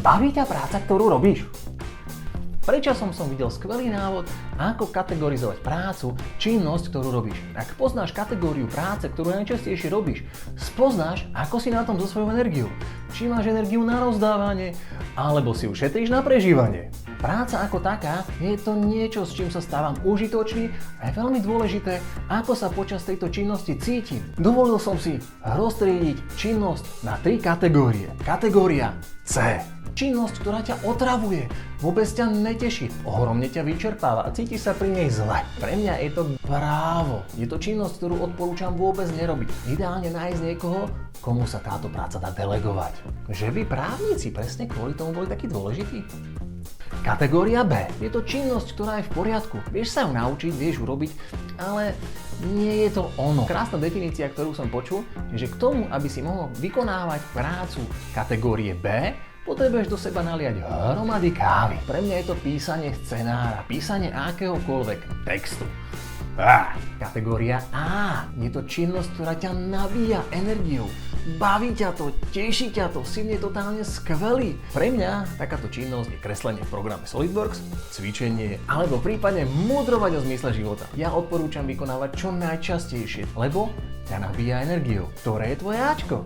Baví ťa práca, ktorú robíš? Predčasom som videl skvelý návod, ako kategorizovať prácu, činnosť, ktorú robíš. Ak poznáš kategóriu práce, ktorú najčastejšie robíš, spoznáš, ako si na tom so svojou energiou. Či máš energiu na rozdávanie, alebo si ju šetríš na prežívanie. Práca ako taká je to niečo, s čím sa stávam užitočný a je veľmi dôležité, ako sa počas tejto činnosti cítim. Dovolil som si roztriediť činnosť na 3 kategórie. Kategória C. Činnosť, ktorá ťa otravuje, vôbec ťa neteší, ohromne ťa vyčerpáva a cíti sa pri nej zle. Pre mňa je to právo. Je to činnosť, ktorú odporúčam vôbec nerobiť. Ideálne nájsť niekoho, komu sa táto práca dá delegovať. Že vy právnici presne kvôli tomu boli takí dôležití? Kategória B. Je to činnosť, ktorá je v poriadku. Vieš sa ju naučiť, vieš ju robiť, ale nie je to ono. Krásna definícia, ktorú som počul, je, že k tomu, aby si mohol vykonávať prácu kategórie B, potrebuješ do seba naliať hromady kávy. Pre mňa je to písanie scenára, písanie akéhokoľvek textu. Kategória A. Je to činnosť, ktorá ťa nabíja energiou. Baví ťa to, teší ťa to, si v nej totálne skvelý. Pre mňa takáto činnosť je kreslenie v programe SolidWorks, cvičenie alebo prípadne mudrovať o zmysle života. Ja odporúčam vykonávať čo najčastejšie, lebo ťa nabíja energiou. Ktoré je tvoje Ačko?